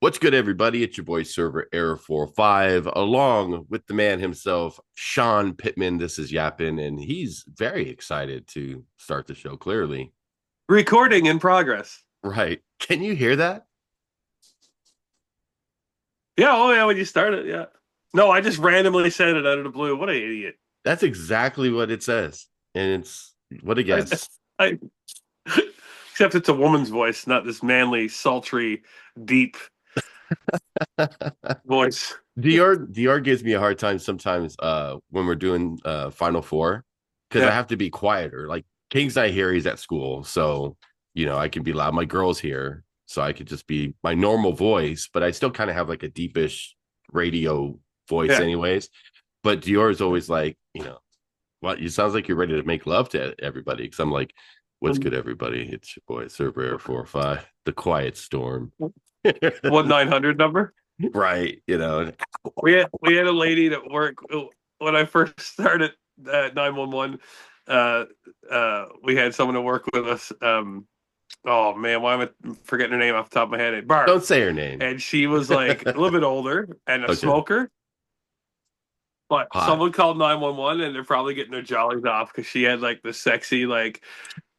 What's good, everybody? It's your boy Server Error 45, along with the man himself, Shawn Pittman. This is Yappin, and he's very excited to start the show. Clearly, Recording in progress. right? Can you hear that? Yeah, oh yeah, when you start it, yeah. No, I just randomly said it out of the blue. What an idiot. That's exactly what it says, and it's what a I, guess. I, except it's a woman's voice, not this manly, sultry, deep voice. Dior gives me a hard time sometimes when we're doing Final Four because I Yeah, have to be quieter. Like King's not here, he's at school, so I can be loud. My girl's here, so I could just be my normal voice, but I still kind of have like a deepish radio voice, yeah. anyways. But Dior is always like, what? You sounds like you're ready to make love to everybody. Because I'm like, what's good, everybody? It's your boy Server Air 405, the Quiet Storm. What 900 number? Right, We had a lady that worked when I first started at 911. We had someone to work with us. Oh man, why am I forgetting her name off the top of my head? Barb. Don't say her name. And she was like a little bit older and a Okay. smoker. But Hot. someone called 911 and they're probably getting their jollies off because she had like the sexy, like,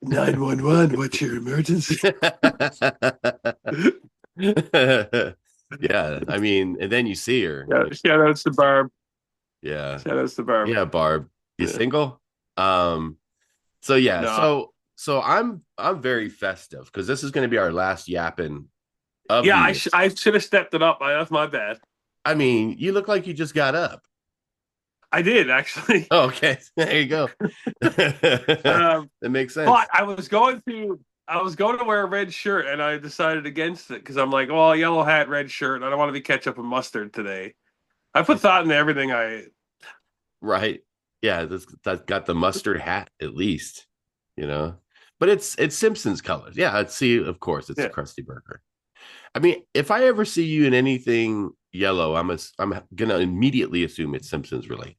911, what's your emergency? Yeah, I mean, and then you see her. Yeah, shout outs to Barb. Yeah. Shout outs to Barb. Yeah, Barb. You Yeah. single? Um, so yeah, No. so I'm very festive because this is gonna be our last yapping of Yeah, the I, year. I should have stepped it up. That's my bad. I mean, you look like you just got up. I did actually. Oh, okay. There you go. That Um, makes but sense. I was going to wear a red shirt and I decided against it because I'm like, well, yellow hat, red shirt. I don't want to be ketchup and mustard today. I put thought into everything I. Right. Yeah, that's got the mustard hat at least, you know. But it's Simpsons colors. Yeah, I'd see, of course, it's a Yeah. Krusty Burger. I mean, if I ever see you in anything yellow, I'm gonna immediately assume it's Simpsons related.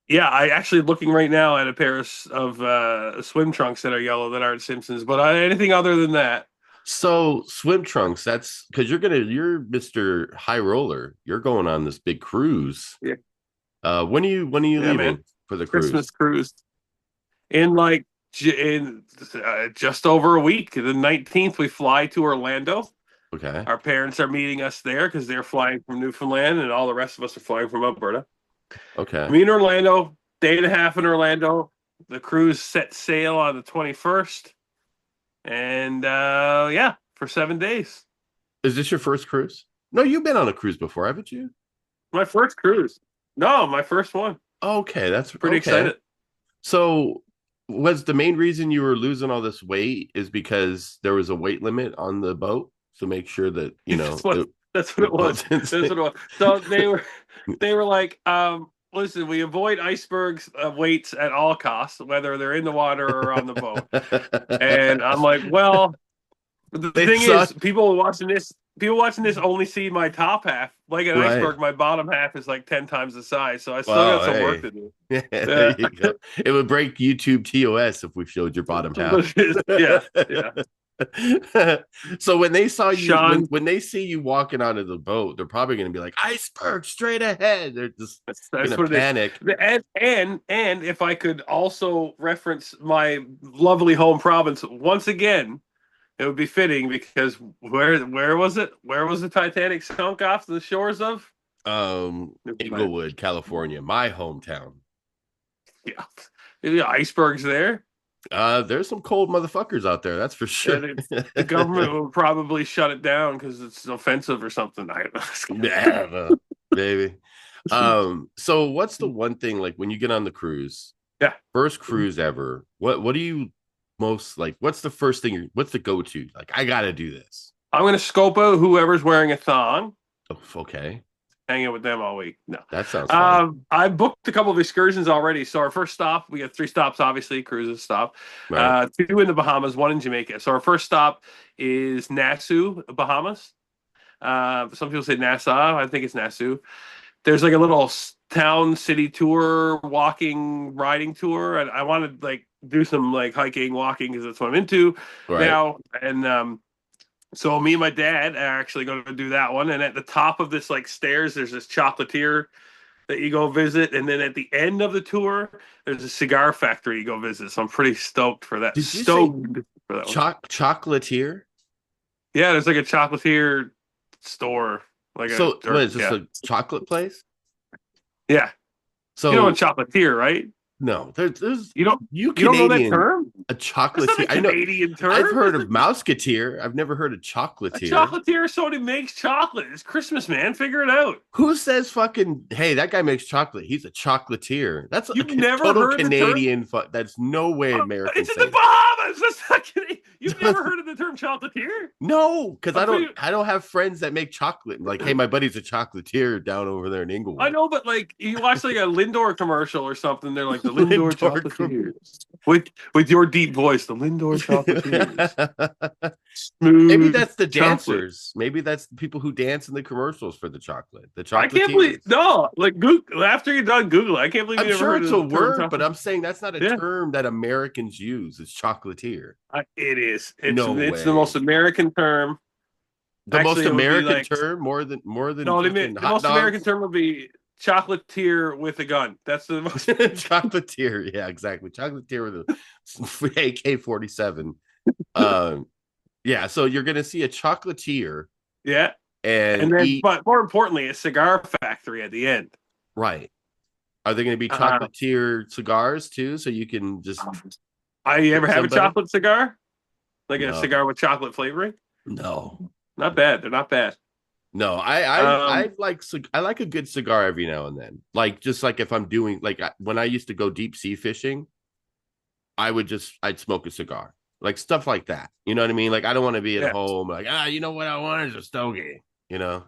Yeah, I actually looking right now at a pair of swim trunks that are yellow that aren't Simpsons, but anything other than that, So swim trunks, that's because you're Mr. High Roller. You're going on this big cruise. yeah, When are you yeah, man. leaving for the Christmas cruise? cruise in like in just over a week. The 19th, we fly to Orlando. Okay. Our parents are meeting us there because they're flying from Newfoundland, and all the rest of us are flying from Alberta. Okay. Me in Orlando, day and a half in Orlando. The cruise set sail on the 21st, and yeah, for 7 days. Is this your first cruise? No, you've been on a cruise before, haven't you? My first cruise. No, my first one. Okay, that's Pretty okay. excited. So was the main reason you were losing all this weight is because there was a weight limit on the boat to make sure that, That's what that's what the it was. boat didn't That's what sink? it was. So they were like, listen, we avoid icebergs weights at all costs, whether they're in the water or on the boat. And I'm like, well, the They thing is, suck. people watching this only see my top half. Like an Right. iceberg, my bottom half is like 10 times the size. So I still got Well, some work hey. to do. There Yeah. you go. It would break YouTube TOS if we showed your bottom half. Yeah, yeah. So when they saw you Sean, when they see you walking onto the boat, they're probably gonna be like, iceberg straight ahead. They're just that's gonna what it is. panic. And if I could also reference my lovely home province once again, it would be fitting because where was it? Where was the Titanic sunk off the shores of? Never mind. Inglewood, California, my hometown. Yeah, the icebergs there. There's some cold motherfuckers out there, that's for Yeah, sure. the government will probably shut it down because it's offensive or something. I Yeah, don't no, baby. know. So what's the one thing like when you get on the cruise, Yeah, first cruise ever? What do you most like? What's the first thing? What's the go to? Like, I gotta do this. I'm gonna scope out whoever's wearing a thong. Oh, okay, Hang out with them all week. No. that sounds fun. I booked a couple of excursions already. So our first stop, we got three stops, obviously, cruises stop. Right. Two in the Bahamas, one in Jamaica. So our first stop is Nassau, Bahamas. Some people say Nassau. I think it's Nassau. There's like a little town city tour, walking, riding tour. And I wanted like do some like hiking, walking because that's what I'm into Right. now. And So me and my dad are actually going to do that one. And at the top of this like stairs, there's this chocolatier that you go visit, and then at the end of the tour, there's a cigar factory you go visit. So I'm pretty stoked for that. Did you say Stoked for that one. chocolatier? Yeah, there's like a chocolatier store, like a So what or is this, yeah, a chocolate place? yeah. You know a So chocolatier, right? no, there's You don't you you don't know that Canadian, term? a That's not a chocolatier. I know Canadian I've term. heard of Mouseketeer. I've never heard of A chocolatier. chocolatier is somebody makes chocolate. It's Christmas, man. Figure it out. Who says fucking hey, that guy makes chocolate? He's a chocolatier. That's a You've never total heard the term? Canadian. That's no way It's Americans in say the Bahamas. That's not Canadian. You've that. never heard of the term chocolatier? No, because I'm I don't. pretty, I don't have friends that make chocolate. Like, hey, my buddy's a chocolatier down over there in I Inglewood. know, but like you watch like a Lindor commercial or something, they're like the Lindor Lindor. Chocolatiers with your deep voice, the Lindor Chocolatiers, Maybe smooth that's the chocolate. dancers. Maybe that's the people who dance in the commercials for the chocolate. The I can't believe chocolatiers. no, like Google after you're done Google. I can't believe you I'm never sure heard it's of a the term word, but chocolate. I'm saying that's not a Yeah, term that Americans use. It's chocolatier. it is. No It's the most way. American term. The most Actually, it would be American like term, more than no, fucking the hot most American dogs. term would be chocolatier with a gun. That's the most. Chocolatier, yeah, exactly. Chocolatier with a AK-47. Um, yeah. So you're gonna see a chocolatier Yeah, and and then, eat but more importantly, a cigar factory at the end. right. Are they gonna be Uh, chocolatier cigars too? So you can just I ever tip have a somebody? chocolate cigar, like a No, cigar with chocolate flavoring. no, Not bad. They're not bad. no. I Um, I like a good cigar every now and then. Like just like if I'm doing like when I used to go deep sea fishing, I'd smoke a cigar, like stuff like that. You know what I mean? Like I don't want to be at yeah. home like you know what I want is a stogie. You know,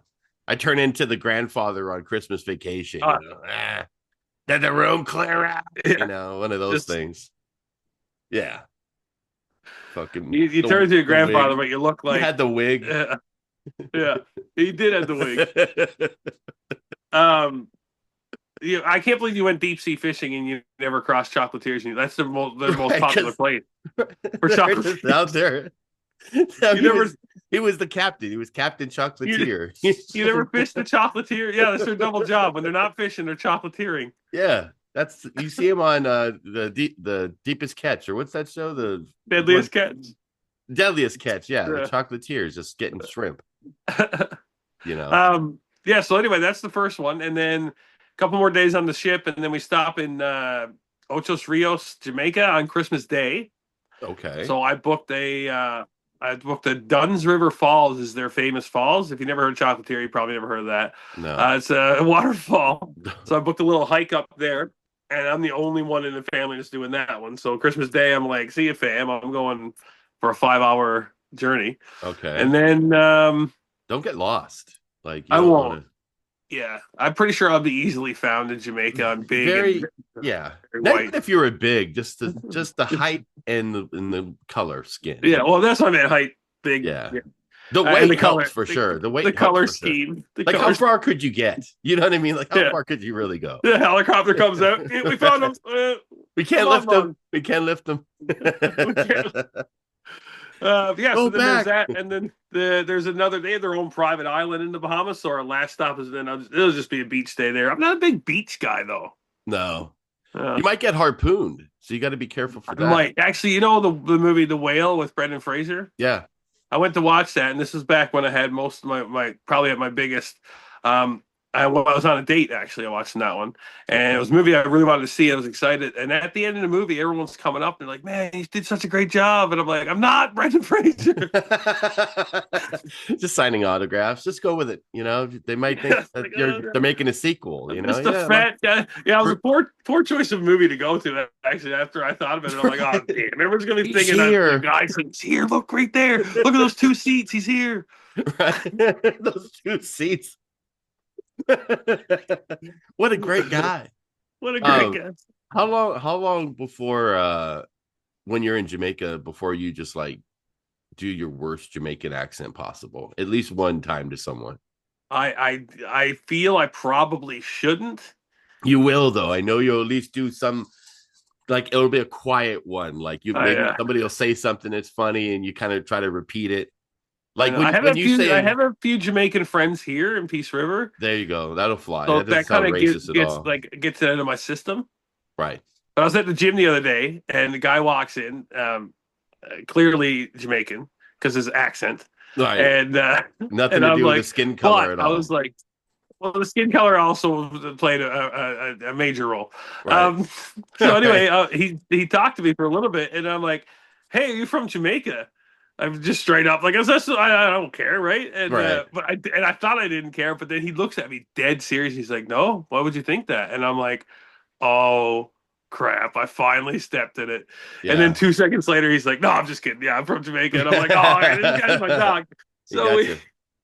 I turn into the grandfather on Christmas vacation. Uh, Did the room clear out? You yeah. know, one of those Just things. Yeah, fucking you turn to your the grandfather, wig. but you look He like had the wig. yeah. Yeah. He did have the wig. Um, I can't believe you went deep sea fishing and you never crossed Chocolatiers. That's their most Right, popular because place for they're just out chocolatiers. there. You never He was the captain. He was Captain you Chocolatier. you never fished the chocolatier. Yeah, that's their double job. When they're not fishing, they're chocolatiering. Yeah, that's you see him on the deepest catch or what's that show? The one Deadliest catch. deadliest catch. Yeah, the Yeah. Chocolatiers just getting shrimp. You know. Yeah, so anyway, that's the first one. And then a couple more days on the ship, and then we stop in Ochos Rios, Jamaica on Christmas Day. Okay. So I booked a Dunn's River Falls is their famous falls. If you never heard of Chocolatier, you probably never heard of that. No. It's a waterfall. So I booked a little hike up there, and I'm the only one in the family that's doing that one. So Christmas Day, I'm like, see you, fam. I'm going for a 5 hour journey. Okay. And then Don't get lost. Like you I don't won't. want to. Yeah, I'm pretty sure I'll be easily found in Jamaica. I'm big and Very yeah. very Not white. even if you were big, just the height and the color skin. Yeah, well, that's what I meant. Height, big. Yeah. Yeah. The And weight the color, helps for sure. The the weight helps color for sure. scheme, the Like color. how far could you get? You know what I mean? Like how Yeah, far could you really go? the helicopter comes out. Hey, we found him. We can't Come on, lift them. Mom. We can't lift them. We can't. Yeah, Go so then there's back. that, and then there's another. They have their own private island in the Bahamas. So our last stop is then it'll just be a beach day there. I'm not a big beach guy though. No. Uh, You might get harpooned. So you got to be careful for I that. might actually, the movie The Whale with Brendan Fraser. Yeah. I went to watch that, and this is back when I had most of my probably at my biggest. Um, I was on a date actually. I watched that one, and it Okay. was a movie I really wanted to see. I was excited, and at the end of the movie, everyone's coming up and they're like, "Man, you did such a great job," and I'm like, "I'm not Brendan Fraser." Just signing autographs. Just go with it. You know, they might think that Like, they're making a sequel. You I'm know, just a yeah. fat guy. Yeah, it was a poor choice of movie to go to. Actually, after I thought of it, I'm like, "Oh damn!" Everyone's gonna be He's thinking that here. the guy's like, "He's here! Look right there! Look at those 2 seats! He's here!" Right? Those two seats. What a great guy. What a great Um, guy! how long before when you're in Jamaica before you just like do your worst Jamaican accent possible? At least one time to someone. I feel I probably shouldn't. You will though. I know you'll at least do some like it'll be a quiet one. Like you I maybe somebody will say something that's funny and you kind of try to repeat it. Like I have when a you few. I say, have a few Jamaican friends here in Peace River, there you go, that'll fly. so That doesn't that kind sound of racist at all. gets it into my system. Right. But I was at the gym the other day, and the guy walks in, clearly Jamaican because his accent, Right. and Nothing and to I'm do with the like, skin color but at I was all. like, well, the skin color also played a major role. Right. Um, so Right. anyway, he talked to me for a little bit, and I'm like, "Hey, are you from Jamaica?" I'm just straight up like, I don't care, right?" And Right. I thought I didn't care, but then he looks at me dead serious. He's like, "No, why would you think that?" And I'm like, "Oh." Crap, I finally stepped in it. And then Yeah. 2 seconds later, he's like, "No, I'm just kidding. Yeah, I'm from Jamaica." And I'm like, "Oh, this guy's my dog." He So got we you.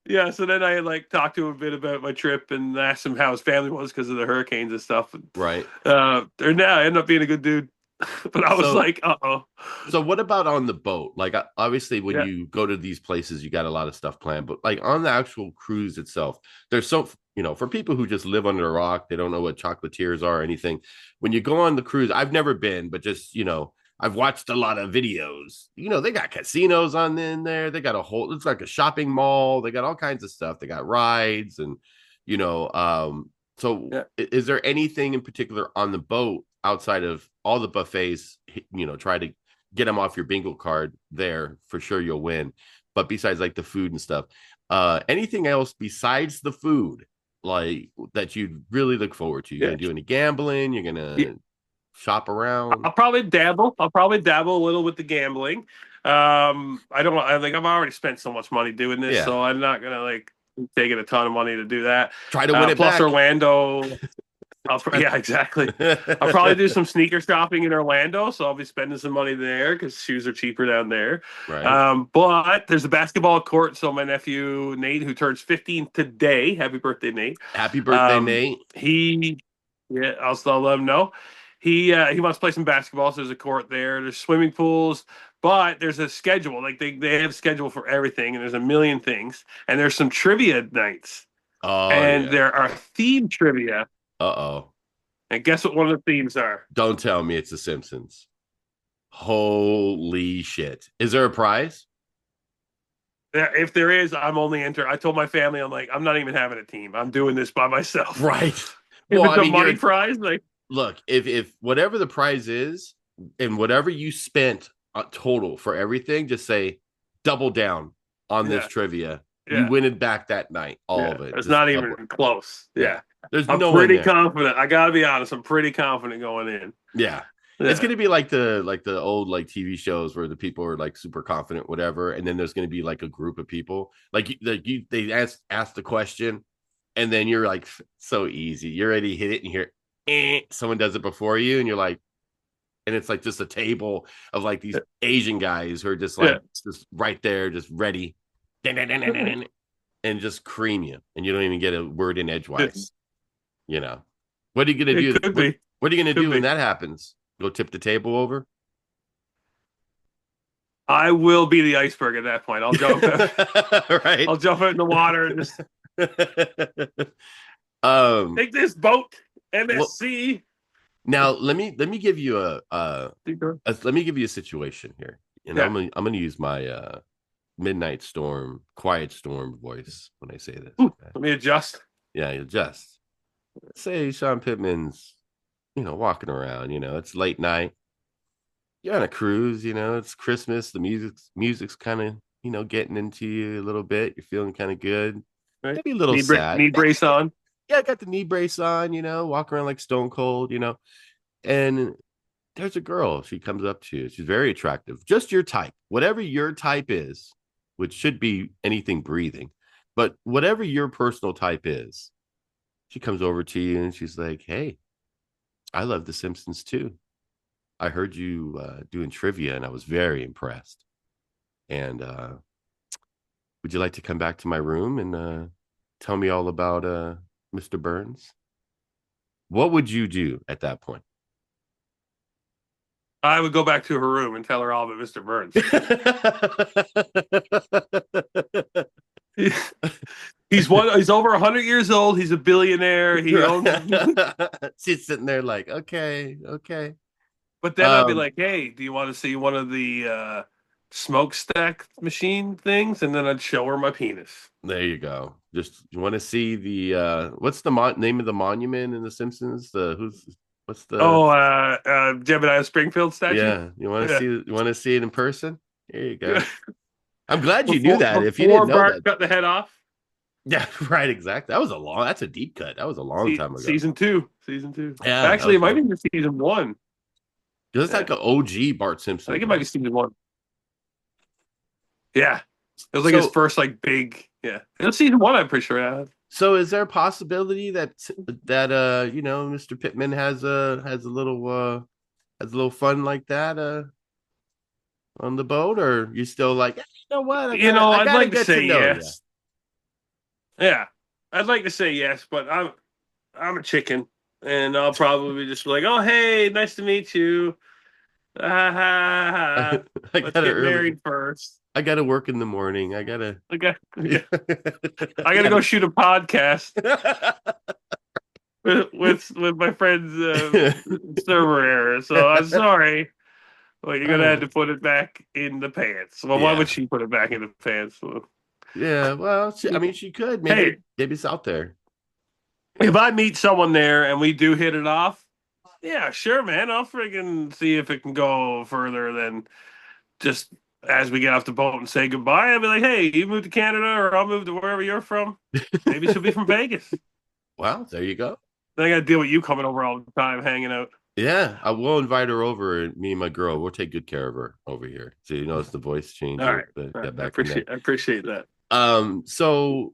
yeah, so then I like talked to him a bit about my trip and asked him how his family was because of the hurricanes and stuff. And, Right. or now I ended up being a good dude, but I was So like, uh oh, so what about on the boat? Like obviously when yeah, you go to these places, you got a lot of stuff planned, but like on the actual cruise itself, there's so for people who just live under a rock, they don't know what chocolatiers are or anything. When you go on the cruise, I've never been, but just I've watched a lot of videos. They got casinos on in there. They got it's like a shopping mall. They got all kinds of stuff. They got rides and you know, so yeah. is there anything in particular on the boat outside of all the buffets, try to get them off your bingo card there for sure you'll win. But besides like the food and stuff, anything else besides the food, like that you'd really look forward to? You're Yeah. gonna do any gambling? You're Yeah. gonna shop around? I'll probably dabble. I'll probably dabble a little with the gambling. I don't. I think I've already spent so much money doing this, Yeah. so I'm not gonna like taking a ton of money to do that. Try to win it Plus back. Orlando. Yeah, exactly. I'll probably do some sneaker shopping in Orlando, so I'll be spending some money there because shoes are cheaper down there. Right. But there's a basketball court, so my nephew Nate, who turns 15 today, happy birthday, Nate. Happy birthday, Nate. He, yeah, I'll still let him know. He wants to play some basketball, so there's a court there. There's swimming pools, but there's a schedule. Like they have a schedule for everything, and there's a million things. And there's some trivia nights, Oh and yeah. there are theme trivia. Uh-oh. And guess what one of the themes are? Don't tell me it's The Simpsons. Holy shit. Is there a prize? If there is, I'm only enter. I told my family, I'm like, I'm not even having a team. I'm doing this by myself. Right. If Well, it's I a mean, money prize, like, look, if whatever the prize is and whatever you spent total for everything, just say double down on this yeah, trivia. You yeah, win it back that night, all yeah. of it. It's Just not double. even close. Yeah. Yeah, There's I'm no one pretty there. confident. I gotta be honest. I'm pretty confident going in. Yeah. It's Yeah, gonna be like the old like TV shows where the people are like super confident, whatever, and then there's gonna be like a group of people they ask the question, and then you're like so easy, you're ready to hit it, and you hear someone does it before you, and you're like, and it's like just a table of like these Asian guys who are just yeah. like just right there, just ready, and just cream you, and you don't even get a word in edgewise. You know, what are you gonna It do? could be. What are you gonna Could do when be. that happens? Go tip the table over? I will be the iceberg at that point. I'll jump out. Right. I'll jump out in the water and just um take this boat, well, MSC. now let me give you let me give you a situation here, and Yeah. I'm gonna use my midnight storm, quiet storm voice when I say this. Ooh, Okay. let me adjust. Yeah, you just say Shawn Pittman's, walking around, it's late night. You're on a cruise, it's Christmas, the music's kind of, getting into you a little bit. You're feeling kind of good. Right. Maybe a little sad. Knee brace on. Yeah, I got the knee brace on, walk around like stone cold, and there's a girl. She comes up to you. She's very attractive. Just your type. Whatever your type is, which should be anything breathing, but whatever your personal type is, she comes over to you and she's like, "Hey, I love The Simpsons too. I heard you doing trivia and I was very impressed. And would you like to come back to my room and tell me all about Mr. Burns?" What would you do at that point? I would go back to her room and tell her all about Mr. Burns. He's over 100 years old. He's a billionaire. He owns. She's sitting there like, okay, okay. But then I'd be like, hey, do you want to see one of the smokestack machine things, and then I'd show her my penis. There you go. Just you want to see the what's the name of the monument in The Simpsons? The who's what's the Oh, Jebediah Springfield statue. yeah, you want to Yeah. see it in person? There you go. I'm glad you knew before that. If you before didn't know Bart that, cut the head off. yeah, right, exactly. That's a deep cut. That was a long time ago. Season two. Season two. Yeah, that Actually, was it might good. be season one. Because it's Yeah. like an OG Bart I Simpson think it might be bro. season one. Yeah. It was like his So first like big yeah. It was season one, I'm pretty sure. Yeah. so is there a possibility that Mr. Pittman has a little fun like that on the boat, or you still like, you know what? I I'd gotta like to get to say know you. yes. Yeah. I'd like to say yes, but I'm a chicken. And I'll probably just be like, oh hey, nice to meet you. Ha ha ha. Ha. I Let's gotta get early. married first. I gotta work in the morning. I gotta. Okay. I I gotta go gotta. shoot a podcast with my friend's server error. So I'm sorry. Well, you're gonna have to put it back in the pants. Well, why would Yeah, she put it back in the pants? Well, yeah. Well, I mean, she could hey, maybe it's out there. if I meet someone there and we do hit it off, yeah, sure, man. I'll friggin' see if it can go further than just as we get off the boat and say goodbye. I'll be like, hey, you moved to Canada or I'll move to wherever you're from. Maybe she'll be from Vegas. Well, there you go. Then I got to deal with you coming over all the time, hanging out. Yeah, I will invite her over, and me and my girl, we'll take good care of her over here. So it's the voice All changer, right. but All yeah, right. back in there. I appreciate that. So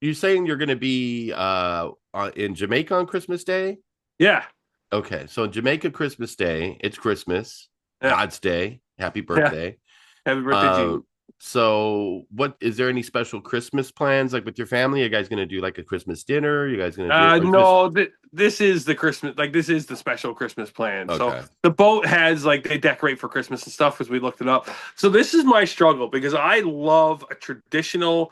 you're saying you're going to be in Jamaica on Christmas Day? Yeah. Okay, so in Jamaica Christmas Day, it's Christmas, Yeah. God's Day, happy Yeah. birthday. Happy birthday, Gene. Um, so what is there any special Christmas plans like with your family? Are you guys going to do like a Christmas dinner? You guys going to do or just No, this is the Christmas, like this is the special Christmas plan. So okay? the boat has like they decorate for Christmas and stuff because we looked it up. So this is my struggle because I love a traditional,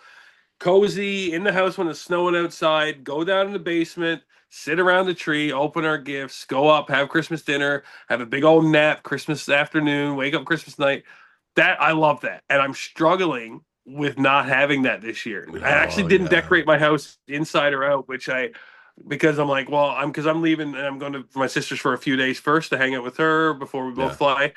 cozy in the house when it's snowing outside. Go down in the basement, sit around the tree, open our gifts, go up, have Christmas dinner, have a big old nap Christmas afternoon, wake up Christmas night. That I love that, and I'm struggling with not having that this year. I actually Oh didn't yeah, decorate my house inside or out, which I because I'm like, well, I'm leaving and I'm going to my sister's for a few days first to hang out with her before we both yeah,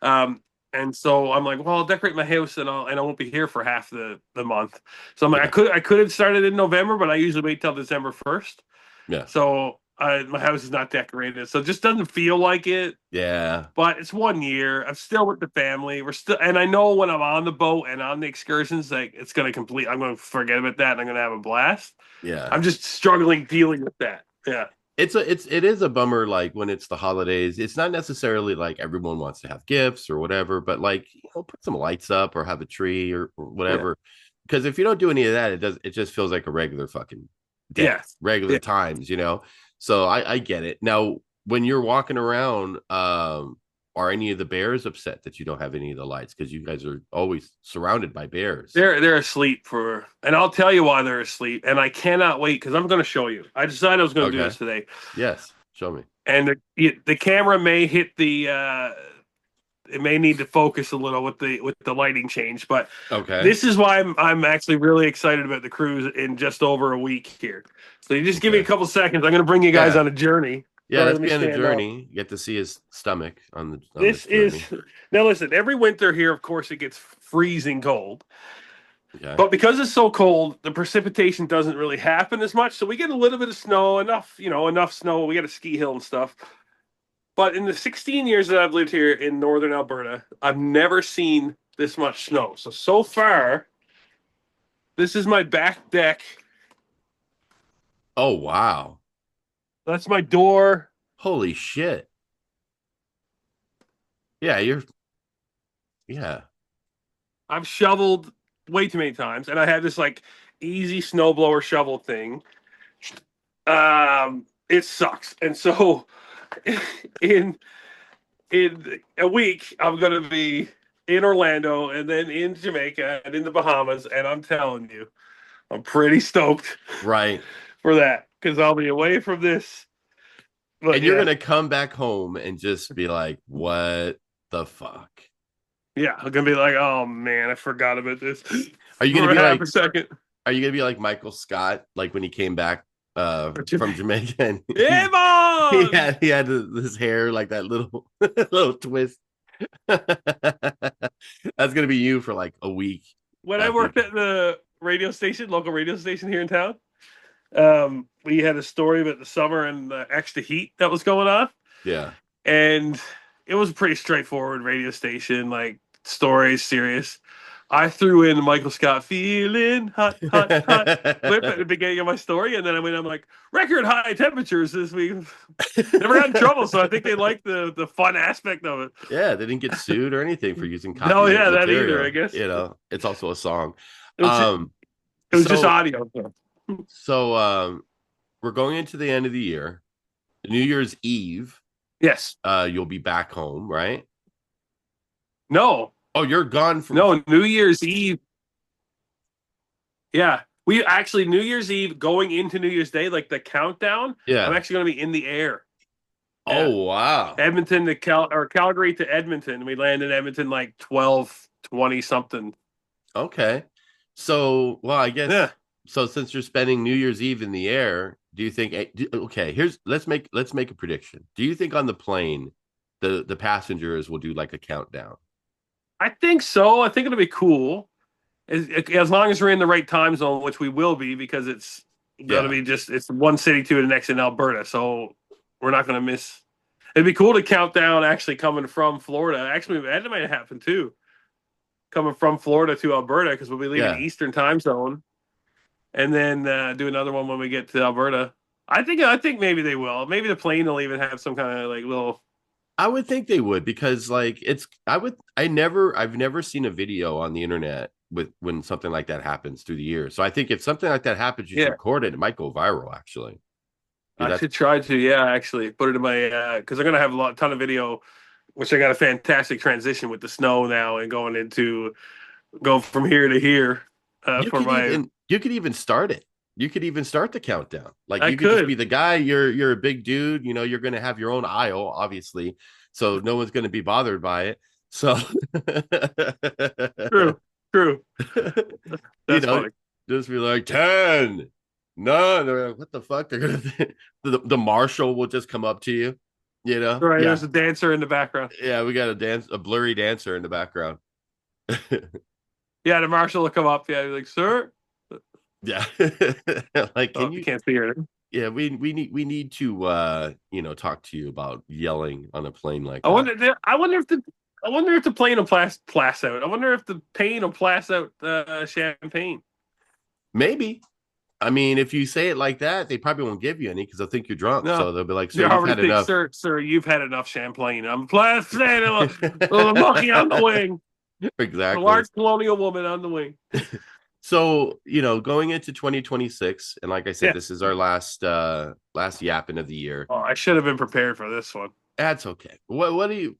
fly. And so I'm like, well, I'll decorate my house and I won't be here for half the month. So I'm like, yeah, I could have started in November, but I usually wait till December 1st. yeah, So my house is not decorated, so it just doesn't feel like it. yeah, But it's 1 year. I'm still with the family. We're still, and I know when I'm on the boat and on the excursions, like it's going to complete. I'm going to forget about that, and I'm going to have a blast. yeah. I'm just struggling dealing with that. Yeah, It is a bummer like when it's the holidays. It's not necessarily like everyone wants to have gifts or whatever, but like put some lights up or have a tree or yeah, whatever. Because if you don't do any of that, it just feels like a regular fucking day, yeah, regular yeah. times. So I get it. Now, when you're walking around, are any of the bears upset that you don't have any of the lights? Because you guys are always surrounded by bears. They're asleep and I'll tell you why they're asleep. And I cannot wait because I'm going to show you. I decided I was going to do Okay. this today, Yes. Show me. and the camera may hit the. It may need to focus a little with the lighting change, but Okay. this is why I'm actually really excited about the cruise in just over a week here. So you just give me a Okay. couple seconds. I'm going to bring you guys Yeah. on a journey. Yeah, Sorry, let's let me be on the stand up. journey. You get to see his stomach on This this is journey. now listen. Every winter here, of course, it gets freezing cold. Okay. But because it's so cold, the precipitation doesn't really happen as much. So we get a little bit of snow, enough snow. We got a ski hill and stuff. But in the 16 years that I've lived here in northern Alberta, I've never seen this much snow. So far, this is my back deck. Oh wow. That's my door. Holy shit. Yeah, yeah. I've shoveled way too many times, and I have this like easy snowblower shovel thing. It sucks, and so in in a week, I'm gonna be in Orlando and then in Jamaica and in the Bahamas, and I'm telling you, I'm pretty stoked Right. for that because I'll be away from this. But And you're yeah, gonna come back home and just be like, what the fuck? Yeah, I'm gonna be like, oh man, I forgot about this Are you gonna for a be half like a second. are you gonna be like Michael Scott, like when he came back from Jamaica and Hey, he man! had he had his hair like that little little twist. That's gonna be you for like a week When I after. worked at the radio station, local radio station here in town, we had a story about the summer and the extra heat that was going on, Yeah. and it was a pretty straightforward radio station, like stories, serious. I threw in Michael Scott feeling hot, hot, hot clip at the beginning of my story, and then I'm like record high temperatures this week. Never got in trouble, so I think they like the fun aspect of it. Yeah, they didn't get sued or anything for using No, copyright yeah, that either. I material. guess It's also a song. it was just, Um, it was just so audio. So. so we're going into the end of the year. New Year's Eve, Yes. you'll be back home, right? No. Oh, you're gone from No. New Year's Eve. Yeah. We actually New Year's Eve going into New Year's Day, like the countdown. I'm yeah. actually going to be in the air. Yeah. Oh wow. Edmonton to Calgary to Edmonton. We land in Edmonton like 12:20 something. Okay. So, well, I guess Yeah. so. Since you're spending New Year's Eve in the air, do you think? Okay, here's let's make a prediction. Do you think on the plane, the passengers will do like a countdown? I think so. I think it'll be cool. As long as we're in the right time zone, which we will be, because it's going to Yeah, be just it's one city to the next in Alberta, so we're not going to miss. It'd be cool to count down actually coming from Florida. Actually, that might happen too. Coming from Florida to Alberta because we'll be leaving yeah. Eastern time zone, and then do another one when we get to Alberta. I think maybe they will. Maybe the plane will even have some kind of like little. I would think they would because like I've never seen a video on the internet with when something like that happens through the years. So I think if something like that happens, you should Yeah, record it. It might go viral actually. Dude, I that's should try to. Yeah, actually put it in my because I'm gonna have ton of video, which I got a fantastic transition with the snow now and going from here to here for my. you could even start it. You could even start the countdown. Like I you could just be could. the guy. You're a big dude. You know you're going to have your own aisle, obviously, so no one's going to be bothered by it. So True. True. you That's know, funny. just be like 10, 9. They're like, what the fuck? They're gonna the marshal will just come up to you. You know, Right. yeah, There's a dancer in the background. yeah. We got a blurry dancer in the background. Yeah, the marshal will come up. Yeah, like, sir. Yeah, like Oh, can you you can't see her. yeah, we need to talk to you about yelling on a plane like I that. wonder. I wonder if the plane will blast out. I wonder if the pain will blast out champagne. Maybe. I mean, if you say it like that, they probably won't give you any because they'll think you're drunk. No, So they'll be like, "Sir, you you've already had think, enough." sir, you've had enough champagne. I'm blasting a monkey on the wing, a Exactly. large colonial woman on the wing. So, going into 2026, and like I said, Yeah. this is our last yapping of the year. Oh, I should have been prepared for this one. That's okay. What do you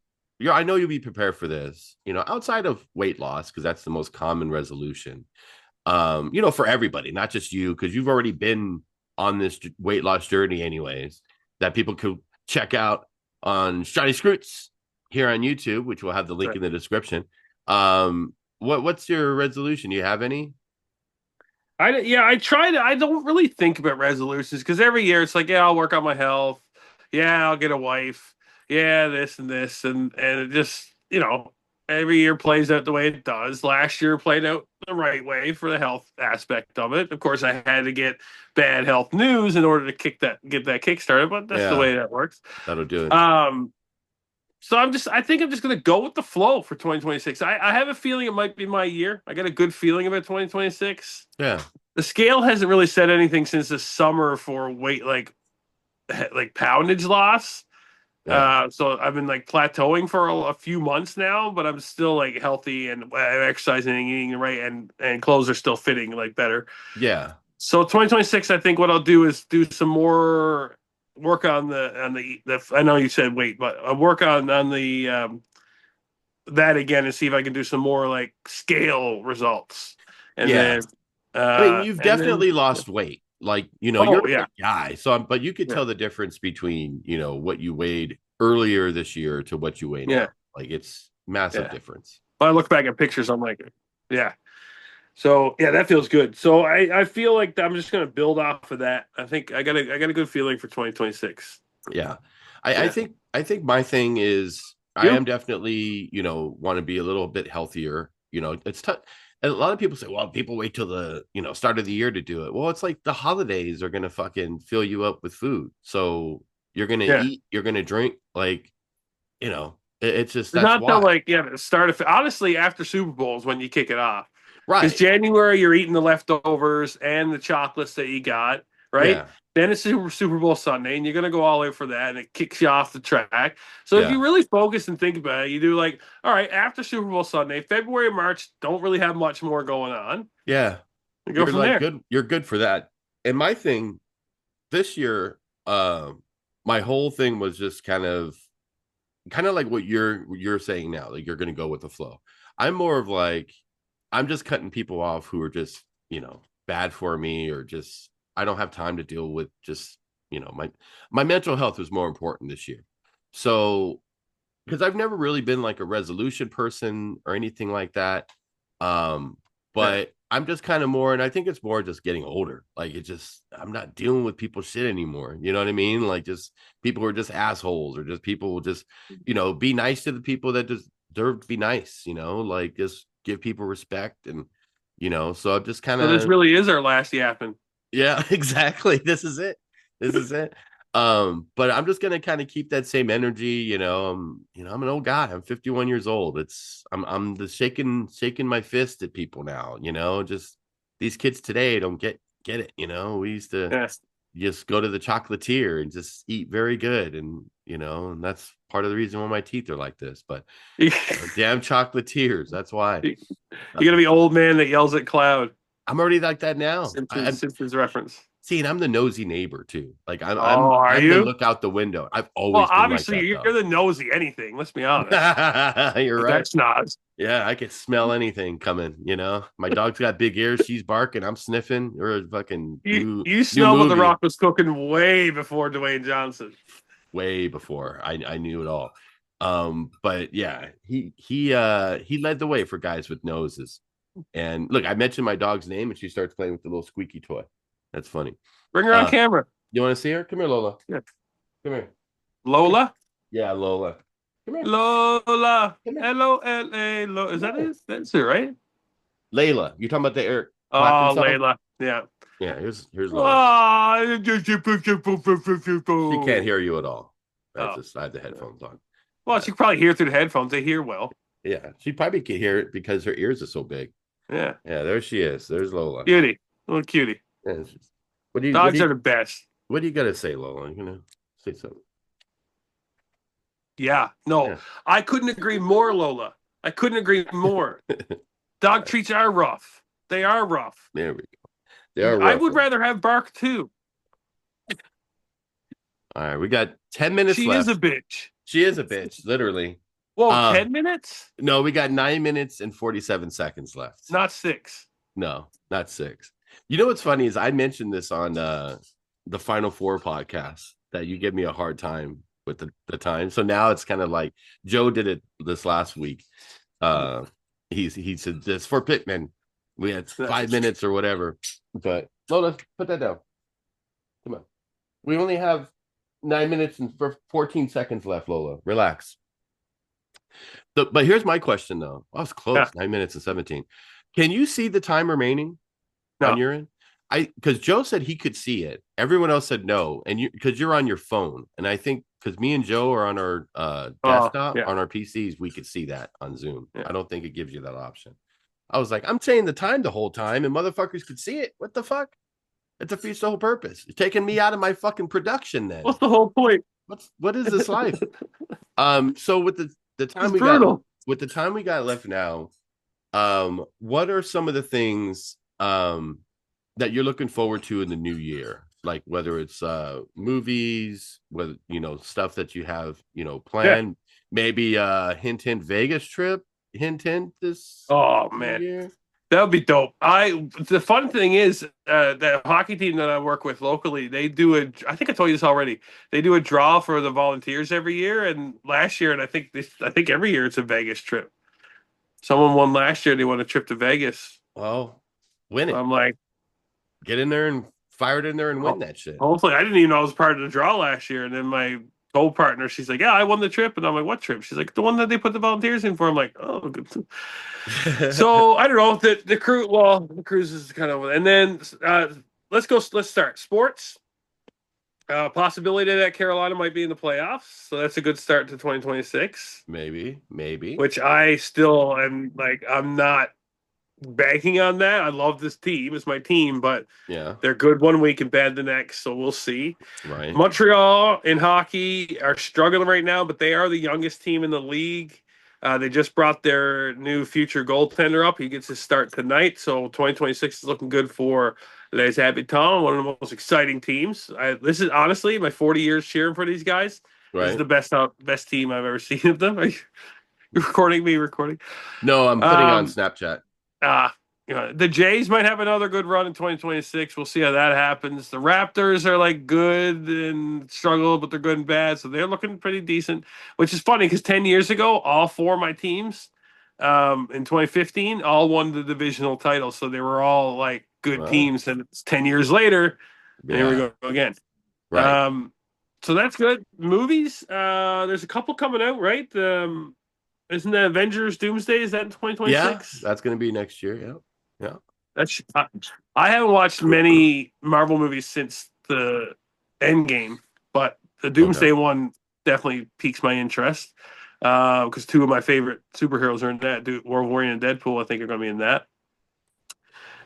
I know you'll be prepared for this, outside of weight loss, because that's the most common resolution. For everybody, not just you, because you've already been on this weight loss journey anyways, that people could check out on Shiny Scroots here on YouTube, which we'll have the link Right. in the description. What's your resolution? Do you have any? I try to. I don't really think about resolutions because every year it's like, yeah, I'll work on my health. Yeah, I'll get a wife. Yeah, this and this and it just every year plays out the way it does. Last year played out the right way for the health aspect of it. Of course, I had to get bad health news in order to get that kick started, but that's the Yeah, way that works. that'll do it. So I think I'm just gonna go with the flow for 2026. I have a feeling it might be my year. I got a good feeling about 2026. Yeah, The scale hasn't really said anything since the summer for weight like poundage loss. yeah, So I've been like plateauing for a few months now, but I'm still like healthy and exercising and eating right, and clothes are still fitting like better. yeah, So 2026, I think what I'll do is do some more work on the. I know you said weight, but I'll work on the that again and see if I can do some more like scale results, and yeah. then I mean, you've and then definitely lost weight. Like, you're oh a yeah, big guy. So, but you could yeah, tell the difference between, what you weighed earlier this year to what you weigh yeah, now. Like, it's massive yeah. difference. When I look back at pictures, I'm like, yeah. So yeah, that feels good. So I feel like I'm just gonna build off of that. I think I got a good feeling for 2026. Yeah. Yeah. I think my thing is I You? am definitely, want to be a little bit healthier. It's tough. A lot of people say, well, people wait till the, start of the year to do it. Well, it's like the holidays are gonna fucking fill you up with food. So you're gonna Yeah. eat, you're gonna drink, like, it's just It's that's not till why. like the start of honestly after Super Bowls when you kick it off. Because Right. January you're eating the leftovers and the chocolates that you got, right? Yeah. Then it's Super Bowl Sunday, and you're gonna go all in for that, and it kicks you off the track. So if Yeah. you really focus and think about it, you do like, all right, after Super Bowl Sunday, February and March don't really have much more going on. Yeah. And go You're from like there. good. You're good for that. And my thing this year, my whole thing was just kind of like what you're saying now. Like you're gonna go with the flow. I'm more of like I'm just cutting people off who are just, bad for me or just I don't have time to deal with just, my mental health was more important this year. So because I've never really been like a resolution person or anything like that. Um, Yeah. but I'm just kind of more, and I think it's more just getting older. Like it just, I'm not dealing with people's shit anymore. You know what I mean? Like just people who are just assholes or just people who just, be nice to the people that just deserve to be nice, like just give people respect and, so I'm just kind So this of really is our last yapping. yeah, exactly. This is it. This is it. But I'm just gonna kind of keep that same energy, I'm an old guy. I'm 51 years old. I'm the shaking my fist at people now, just these kids today don't get it, We used to Yeah. just go to the chocolatier and just eat very good and that's part of the reason why my teeth are like this. But damn chocolatiers, that's why. You're gonna be old man that yells at cloud. I'm already like that now. I'm Simpsons reference. See, and I'm the nosy neighbor too. Like I'm Oh, I'm are I'm the you? look out the window. I've Well, always been like obviously that you're though. the nosy anything. Let's be honest. You're right. That's not. Yeah, I could smell anything coming. My dog's got big ears, she's barking, I'm sniffing. Or a fucking You new smelled what The movie Rock was cooking way before Dwayne Johnson. way before I knew it all. But yeah, he led the way for guys with noses. And look, I mentioned my dog's name and she starts playing with the little squeaky toy. That's funny. Bring her on Uh camera. you want to see her? Come here, Lola. Yeah. Come here. Lola. Yeah, Lola. Come here. Lola. Come here. L-O-L-A. Is Come that here. it? That's it, right? Layla. You talking about the Eric Clapton Oh, song? Layla. Yeah. Yeah, here's Lola. Oh. She can't hear you at all. That's Oh. just I have the headphones on. Well, she can probably hear through the headphones. They hear well. Yeah, she probably can hear it because her ears are so big. Yeah. Yeah, there she is. There's Lola. Cutie. Little cutie. Yeah, what do you what do Dogs are you the best. what do you gotta say, Lola? You gonna say something? Yeah. No, Yeah. I couldn't agree more, Lola. I couldn't agree more. Dog treats are rough. They are rough. There we go. They are I rough would ones. rather have bark too. All right, we got 10 minutes She is a left. bitch. She is a bitch, literally. Whoa, Uh 10 minutes? no, we got 9 minutes and 47 seconds left. Not 6. No, not 6. You know what's funny is I mentioned this on the Final Four podcast that you give me a hard time with the time. So now it's kind of like Joe did it this last week. Uh he said this for Pittman. We had 5 minutes or whatever. But Lola, put that down. Come on. We only have 9 minutes and 14 seconds left, Lola. Relax. But here's my question though. I was Yeah. close, 9 minutes and 17. Can you see the time remaining on No. your end? Because Joe said he could see it. Everyone else said no. And you because you're on your phone. And I think because me and Joe are on our Oh, desktop, yeah. on our PCs, we could see that on Zoom. Yeah. I don't think it gives you that option. I was like, I'm saying the time the whole time, and motherfuckers could see it. What the fuck? It defeats the whole purpose. You're taking me out of my fucking production then. What's the whole point? What is this life? So with the time It's we got brutal. with the time we got left now, what are some of the things that you're looking forward to in the new year? Like whether it's movies, whether stuff that you have, Yeah. planned, maybe hint Vegas trip, hint this Oh new man. year. That would be dope. The fun thing is the hockey team that I work with locally, they do I think I told you this already. They do a draw for the volunteers every year, and last year, and I think every year it's a Vegas trip. Someone won last year. They won a trip to Vegas. Well, win So it. I'm like, Get in there and fire it in there and win oh, that shit. hopefully, I didn't even know I was part of the draw last year. And then my co-partner, she's like, "Yeah, I won the trip." And I'm like, "What trip?" She's like, "The one that they put the volunteers in for." I'm like, "Oh, good." So I don't know the crew. Well, the cruise is kind of, and then let's go. Let's start sports. Possibility that Carolina might be in the playoffs, so that's a good start to 2026. maybe. Which I still am like. I'm not banking on that. I love this team. It's my team, but Yeah, they're good one week and bad the next. So we'll see. right. Montreal in hockey are struggling right now, but they are the youngest team in the league. They just brought their new future goaltender up. He gets his start tonight. So 2026 is looking good for Les Habitants, one of the most exciting teams. This is honestly my 40 years cheering for these guys. This is Right. the best team I've ever seen of them. Are you recording me? Recording. No, I'm putting on Um, Snapchat. uh, the Jays might have another good run in 2026. We'll see how that happens. The Raptors are like good and struggle, but they're good and bad. So they're looking pretty decent, which is funny because 10 years ago, all four of my teams in 2015 all won the divisional title. So they were all like good Well, teams. And it's 10 years later, and here we yeah, go again. right. Um, so that's good. Movies, there's a couple coming out, right? Isn't the Avengers Doomsday? Is that in Yeah, 2026? that's gonna be next year. Yeah, That's I haven't watched yeah. many Marvel movies since the Endgame, but the Okay. Doomsday one definitely piques my interest because two of my favorite superheroes are in that. Wolverine and Deadpool, I think, are going to be in that.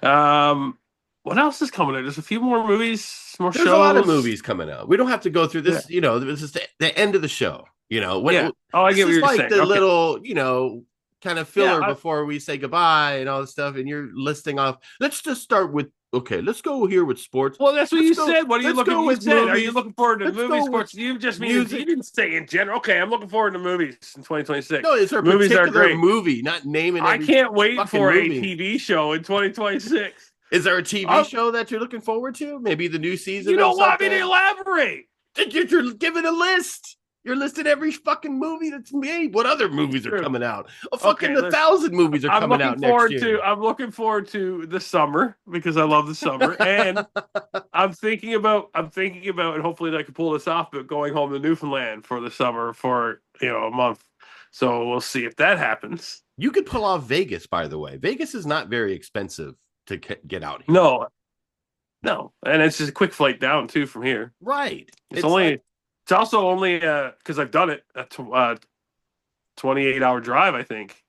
Um, what else is coming out? There's a few more movies, more There's a lot of shows. movies coming out. We don't have to go through Yeah, this. This is the end of the show. yeah. Oh, I This get what is you're like saying. the Okay, little, kind of yeah. filler before we say goodbye and all this stuff. And you're listing off. Let's just start with. Okay, let's go here with sports. Well, that's what Let's you go. said. What are you Let's looking? go You with said, are you movies. looking forward to Let's movie go with sports? You just mean you music. didn't say in general. Okay, I'm looking forward to movies in 2026. No, is there a Movies are particular great. movie? Not naming I every can't wait fucking for a movie. TV show in 2026. Is there a TV Um, show that you're looking forward to? Maybe the new you season of don't want me to something. elaborate. You're giving a list. You're listing every fucking movie that's made. What other movies are True. coming out? A fucking Okay, a listen. thousand movies are I'm coming looking out next forward year. to I'm looking forward to the summer because I love the summer, and I'm thinking about, and hopefully I can pull this off, but going home to Newfoundland for the summer for a month. So we'll see if that happens. You could pull off Vegas, by the way. Vegas is not very expensive to get out here. No, no, and it's just a quick flight down too from here. Right. It's It's like, only, it's also only because I've done it a 28-hour drive. I think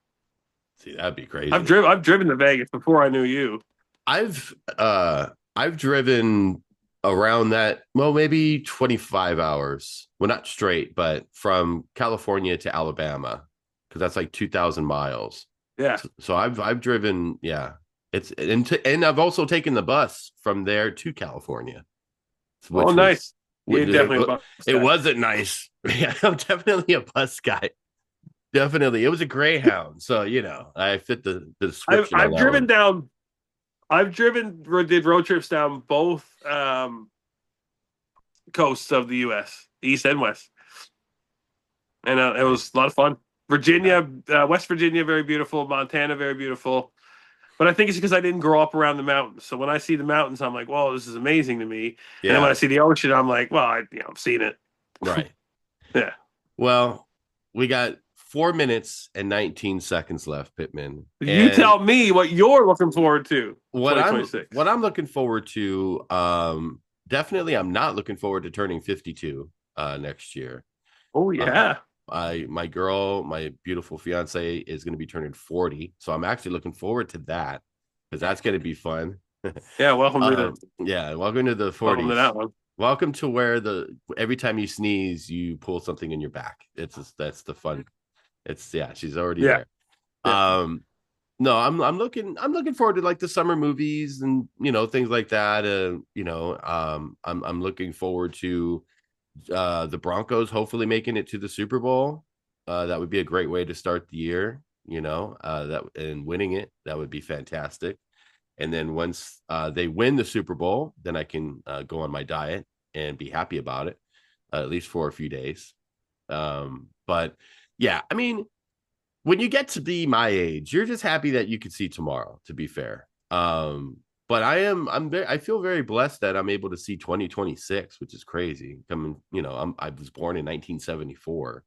see, that'd be I've crazy. driven I've driven to Vegas before I knew you. I've driven around that, well, maybe 25 hours. Well, not straight, but from California to Alabama, because that's like 2,000 miles. Yeah. So I've driven, yeah. And I've also taken the bus from there to California, Oh, which was nice. You definitely a bus it guy. wasn't nice. Yeah, I'm definitely a bus guy. Definitely. It was a Greyhound. So, I fit the I've description on I've that driven one. down. I've did road trips down both coasts of the U.S., East and West, and it was Nice. a lot of fun. Yeah. Virginia, West Virginia, very beautiful. Montana, very beautiful. But I think it's because I didn't grow up around the mountains. So when I see the mountains, I'm like, "Whoa, this is amazing to me." And then when I Yeah. see the ocean, I'm like, "Well, I've seen it." Right. Yeah. Well, we got 4 minutes and 19 seconds left, Pittman. You And tell me what you're looking forward to what I'm 2026. what I'm looking forward to, definitely I'm not looking forward to turning 52 next year. Oh Uh yeah. my girl, my beautiful fiance is gonna be turning 40. So I'm actually looking forward to that because that's gonna be fun. Yeah, welcome to the Yeah, welcome to the welcome to 40s. that one. Welcome to where the every time you sneeze, you pull something in your back. That's the fun. It's yeah, she's already Yeah. there. Yeah. Um, no, I'm looking forward to like the summer movies and things like that. I'm looking forward to the Broncos hopefully making it to the Super Bowl. That would be a great way to start the year. That and winning it, that would be fantastic. And then once they win the Super Bowl, then I can go on my diet and be happy about it, at least for a few days. But yeah, I mean, when you get to be my age, you're just happy that you can see tomorrow, to be fair. But I feel very blessed that I'm able to see 2026, which is crazy. Coming, I was born in 1974.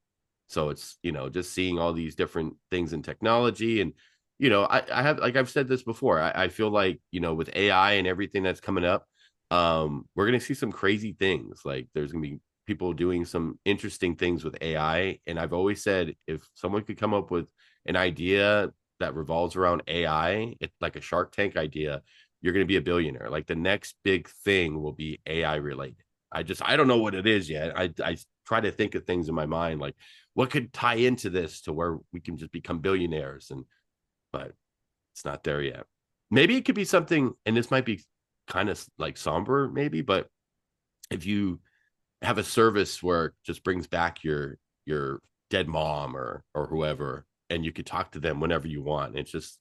So it's, just seeing all these different things in technology. And, I have, like I've said this before, I feel like, with AI and everything that's coming up, we're going to see some crazy things. Like there's going to be people doing some interesting things with AI. And I've always said if someone could come up with an idea that revolves around AI, it's like a Shark Tank idea, you're going to be a billionaire. Like the next big thing will be AI related. I don't know what it is yet. I try to think of things in my mind like what could tie into this to where we can just become billionaires, but it's not there yet. Maybe it could be something, and this might be kind of like somber, maybe, but if you have a service where it just brings back your dead mom or whoever, and you could talk to them whenever you want. It's just,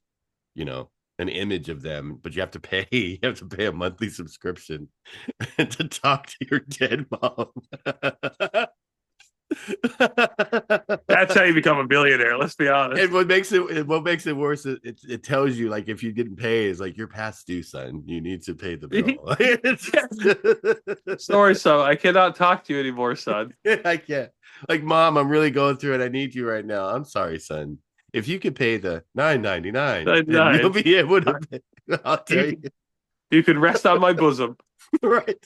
you know, an image of them, but you have to pay. You have to pay a monthly subscription to talk to your dead mom. That's how you become a billionaire. Let's be honest. And what makes it worse, it tells you like if you didn't pay, is like you're past due, son. You need to pay the bill. Sorry, son. I cannot talk to you anymore, son. I can't. Like, mom, I'm really going through it. I need you right now. I'm sorry, son. If you could pay the $9.99, then you'll be able to pay. I'll tell you. You can rest on my bosom. Right.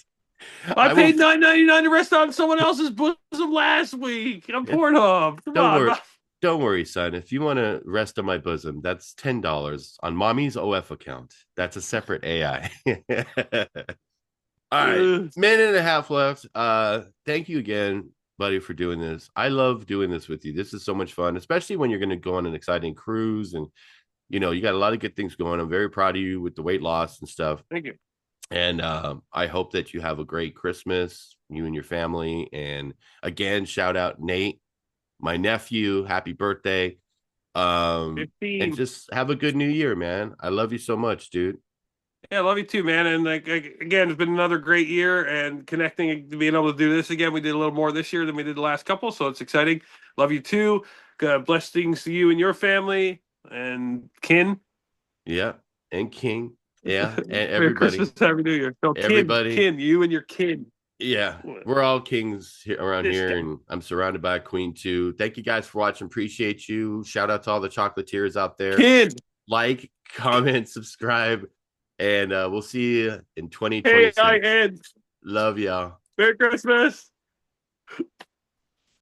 I paid $9.99 to rest on someone else's bosom last week. I'm Pornhub. Come Don't on, worry. Mom. Don't worry, son. If you want to rest on my bosom, that's $10 on mommy's OF account. That's a separate AI. All right. Minute and a half left. Thank you again, buddy, for doing this. I love doing this with you. This is so much fun, especially when you're going to go on an exciting cruise and you got a lot of good things going. I'm very proud of you with the weight loss and stuff. Thank you. And I hope that you have a great Christmas, you and your family. And again, shout out Nate, my nephew. Happy birthday. 15. And just have a good new year, man. I love you so much, dude. Yeah, I love you too, man. And like again, it's been another great year and connecting, being able to do this again. We did a little more this year than we did the last couple, so it's exciting. Love you too. Blessings to you and your family and kin. Yeah. And King. Yeah. And Merry everybody. Christmas, Happy New Year. No, Everybody. kin, you and your kin. Yeah, we're all kings around This here, guy. and I'm surrounded by a queen too. Thank you guys for watching. Appreciate you. Shout out to all the chocolatiers out there. Kin. Like, comment, subscribe, and we'll see you in Hey, 2026. I end. Love y'all. Merry Christmas.